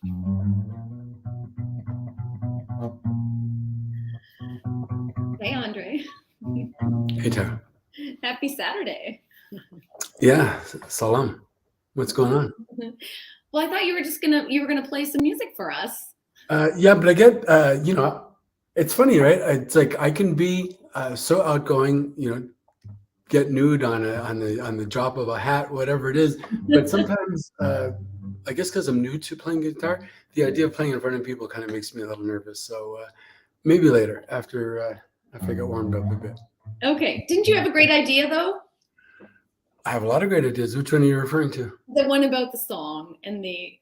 Hey, Andre. Hey, Tara. Happy Saturday. Yeah, salam. What's going on? Well, I thought you were gonna play some music for us. Yeah, but I get, it's funny, right? It's like I can be so outgoing, get nude on the drop of a hat, whatever it is. But sometimes, I guess because I'm new to playing guitar, the idea of playing in front of people kind of makes me a little nervous. So maybe later, after I get warmed up a bit. Okay. Didn't you have a great idea though? I have a lot of great ideas. Which one are you referring to? The one about the song and the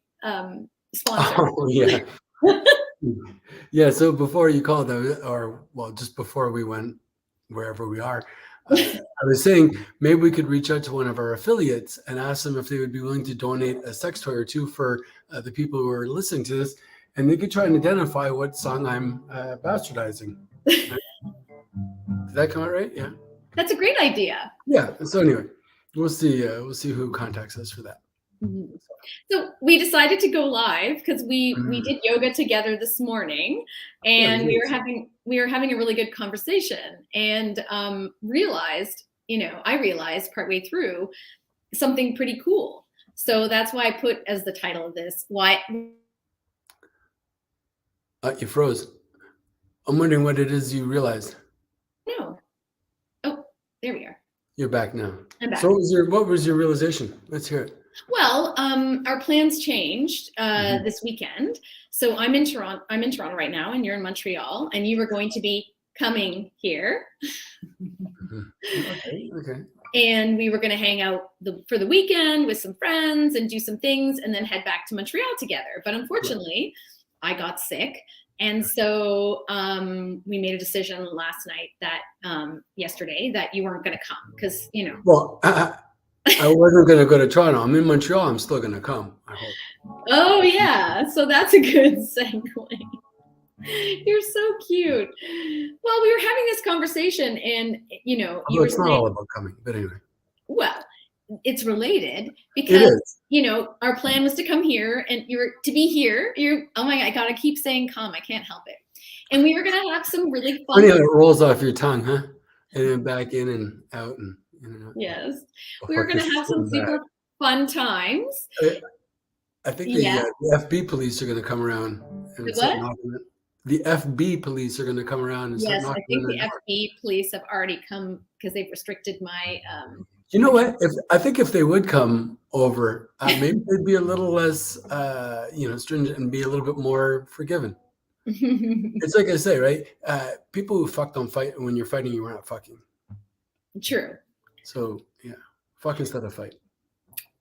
sponsor. Oh, yeah. Yeah, so before you called, or well, just before we went wherever we are, I was saying maybe we could reach out to one of our affiliates and ask them if they would be willing to donate a sex toy or two for the people who are listening to this, and they could try and identify what song I'm bastardizing. Did that come out right? Yeah. That's a great idea. Yeah. So anyway, we'll see. We'll see who contacts us for that. Mhm. So we decided to go live because we Mm. did yoga together this morning, Yeah, and we were nice. having a really good conversation, and I realized partway through something pretty cool. So that's why I put as the title of this why. You froze. I'm wondering what it is you realized. No. Oh, there we are. You're back now. I'm So back. what was your realization? Let's hear it. Well, our plans changed Mhm. this weekend. So I'm in Toronto. I'm in Toronto right now, and you're in Montreal, and you were going to be coming here, Mhm. Okay. Okay. and we were going to hang out for the weekend with some friends and do some things, and then head back to Montreal together. But Right. unfortunately, I got sick, and so we made a decision last night that yesterday that you weren't going to come because Well, I wasn't going to go to Toronto. I'm in Montreal. I'm still going to come. I hope. Oh yeah, so that's a good segue. You're so cute. Well, we were having this conversation, and you Although were it's not saying, all about coming, but anyway, well, it's related it because is. our plan was to come here, and you were to be here. You're oh my god, I gotta keep saying come. I can't help it. And we were gonna have some really Funny fun. how it rolls off your tongue, huh? And then back in and out and in and out. Yes, Oh, we were fuck, gonna this is have some so bad. super fun times. I think the, Yeah. the FB police are going to come around The and start what? knocking it. The FB police are going to come around and start Yes, I knocking on think the the door. FB police have already come because they've restricted my You know what? If I think if they would come over, maybe they'd be a little less, stringent and be a little bit more forgiving. It's like I say, right? People who fuck don't fight, and when you're fighting, you are not fucking. True. So yeah, fuck instead of fight.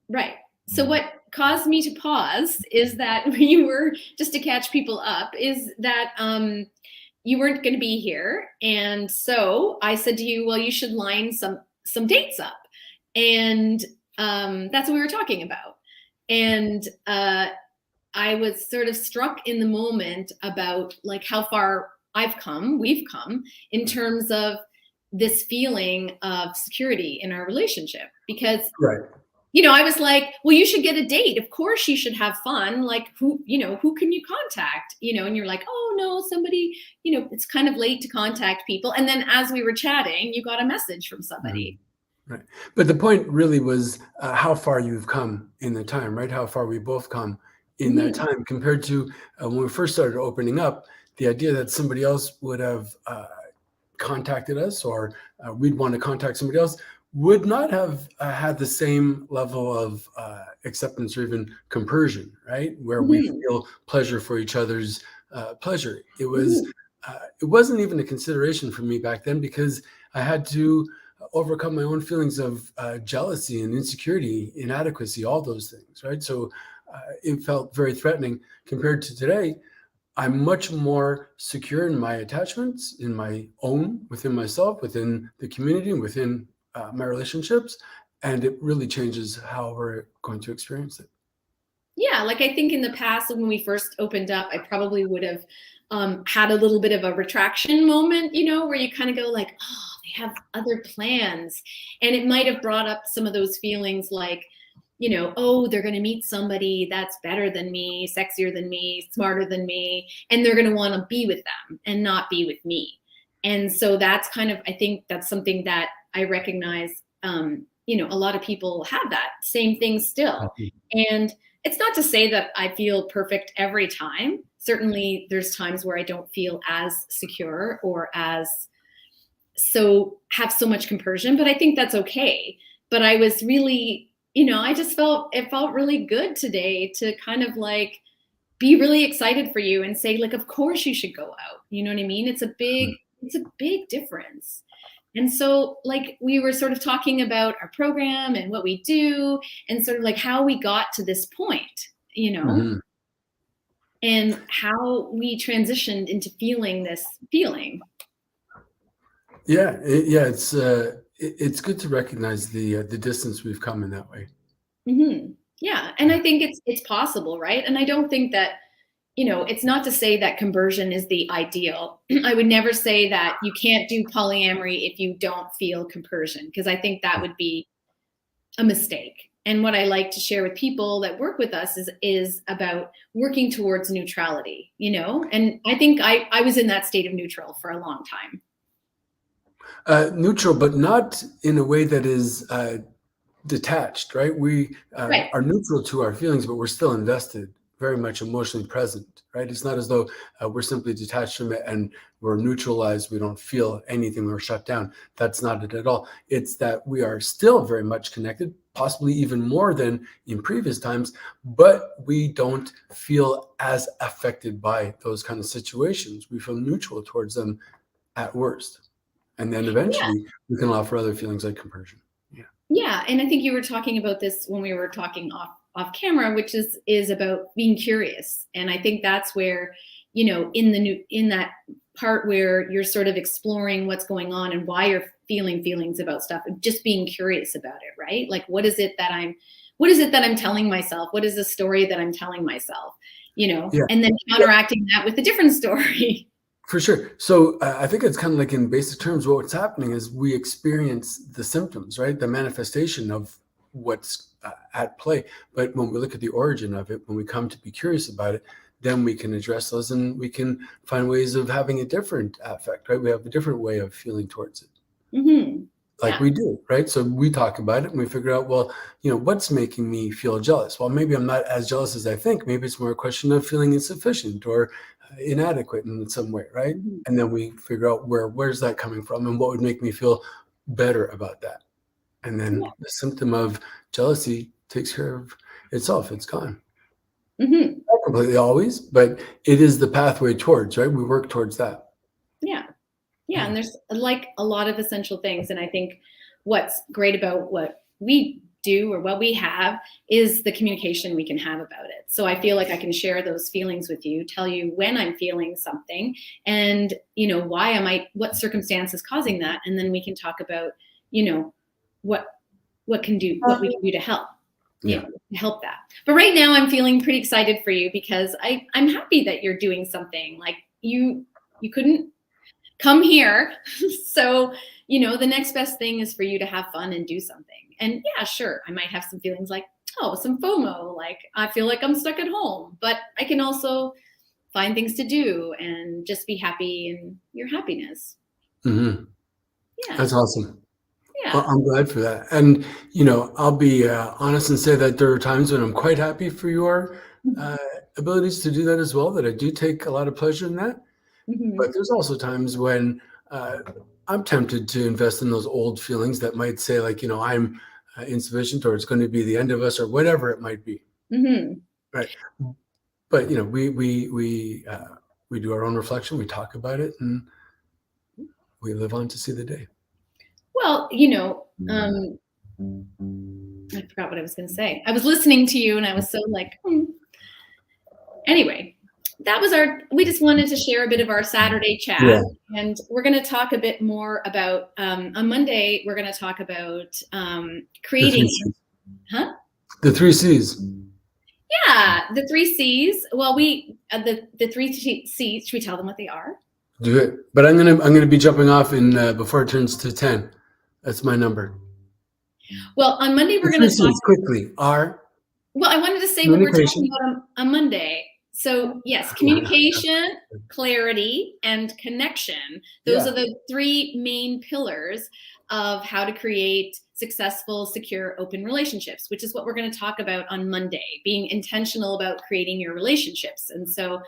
Right. So what caused me to pause is that we were just to catch people up is that you weren't going to be here, and so I said to you, well, you should line some dates up, and that's what we were talking about, and I was sort of struck in the moment about like how far we've come in terms of this feeling of security in our relationship because Right. I was like, well, you should get a date. Of course you should have fun. Like who can you contact? And you're like, oh no, somebody, it's kind of late to contact people. And then as we were chatting, you got a message from Mhm. somebody. Right. But the point really was how far you've come in the time, right? How far we both come in that Mhm. time compared to when we first started opening up. The idea that somebody else would have contacted us or we'd want to contact somebody else would not have had the same level of acceptance or even compersion, right? Where we Mhm. feel pleasure for each other's pleasure. Mhm. It wasn't even a consideration for me back then because I had to overcome my own feelings of jealousy and insecurity, inadequacy, all those things, right? So it felt very threatening compared to today. I'm much more secure in my attachments, in my own, within myself, within the community, and within my relationships. And it really changes how we're going to experience it. Yeah, like I think in the past when we first opened up, I probably would have had a little bit of a retraction moment, where you kind of go like, oh, they have other plans. And it might have brought up some of those feelings like, oh, they're going to meet somebody that's better than me, sexier than me, smarter than me, and they're going to want to be with them and not be with me. And so that's kind of, I think that's something that I recognize, a lot of people have that same thing still. And it's not to say that I feel perfect every time. Certainly there's times where I don't feel as secure or have so much compersion, but I think that's okay. But I was really, I just it felt really good today to kind of like be really excited for you and say, like, of course you should go out. You know what I mean? It's a big difference. And so, like, we were sort of talking about our program and what we do and sort of like how we got to this point, and how we transitioned into feeling this feeling. Yeah. It's good to recognize the distance we've come in that way. Mm-hmm. Yeah. And I think it's possible, right? And I don't think that, it's not to say that conversion is the ideal. I would never say that you can't do polyamory if you don't feel compersion, because I think that would be a mistake. And what I like to share with people that work with us is about working towards neutrality, and I think I was in that state of neutral for a long time. Neutral, but not in a way that is detached, right? We Right. are neutral to our feelings, but we're still invested, very much emotionally present, right? It's not as though we're simply detached from it and we're neutralized. We don't feel anything. We're shut down. That's not it at all. It's that we are still very much connected, possibly even more than in previous times, but we don't feel as affected by those kind of situations. We feel neutral towards them at worst. And then eventually we can offer other feelings like compersion. Yeah. And I think you were talking about this when we were talking off camera, which is about being curious. And I think that's where, in that part where you're sort of exploring what's going on and why you're feeling feelings about stuff, just being curious about it, right? Like, what is it that I'm telling myself? What is the story that I'm telling myself? And then counteracting that with a different story. For sure. So I think it's kind of like, in basic terms, what's happening is we experience the symptoms, right? The manifestation of what's at play. But when we look at the origin of it, when we come to be curious about it, then we can address those and we can find ways of having a different effect, right? We have a different way of feeling towards it. Mm-hmm. Like we do, right? So we talk about it and we figure out, well, what's making me feel jealous? Well, maybe I'm not as jealous as I think. Maybe it's more a question of feeling insufficient or inadequate in some way, right? Mm-hmm. And then we figure out where's that coming from and what would make me feel better about that. And then the symptom of jealousy takes care of itself. It's gone. Mm-hmm. Not completely always, but it is the pathway towards, right? We work towards that. Yeah. And there's like a lot of essential things. And I think what's great about what we do or what we have is the communication we can have about it. So I feel like I can share those feelings with you, tell you when I'm feeling something and, what circumstance is causing that. And then we can talk about, what we can do to help. Help that. But right now I'm feeling pretty excited for you because I'm happy that you're doing something. Like you couldn't come here. So, the next best thing is for you to have fun and do something. And yeah, sure, I might have some feelings like, some FOMO, like I feel like I'm stuck at home, but I can also find things to do and just be happy in your happiness. Mm-hmm. Yeah. That's awesome. Yeah. Well, I'm glad for that. And, I'll be honest and say that there are times when I'm quite happy for your abilities to do that as well, that I do take a lot of pleasure in that. Mm-hmm. But there's also times when I'm tempted to invest in those old feelings that might say, like, I'm insufficient or it's going to be the end of us or whatever it might be. Mm-hmm. Right. But, we do our own reflection. We talk about it and we live on to see the day. Well, I forgot what I was going to say. I was listening to you and I was so like, Anyway, that was we just wanted to share a bit of our Saturday chat. Yeah. And we're going to talk a bit more about, on Monday, we're going to talk about creating. The 3 C's. Yeah, the 3 C's. Well, the 3 C's, should we tell them what they are? Do it. But I'm gonna be jumping off in before it turns to 10. That's my number. Well, on Monday, we're The going three to talk. C's quickly are Well, I wanted to say what we're talking communication. about on Monday. So, yes, communication, clarity, and connection. Those Yeah. are the three main pillars of how to create successful, secure, open relationships, which is what we're going to talk about on Monday, being intentional about creating your relationships. And so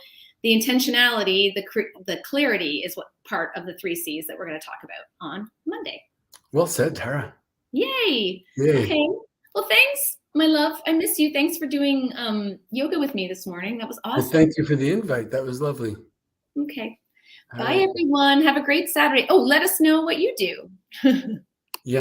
the intentionality, the clarity is what part of the three C's that we're going to talk about on Monday. Well said, Tara. Yay. Yay. Okay. Well, thanks, my love. I miss you. Thanks for doing yoga with me this morning. That was Well, awesome. thank you for the invite. That was lovely. Okay. All Bye, right. everyone. Have a great Saturday. Oh, let us know what you do.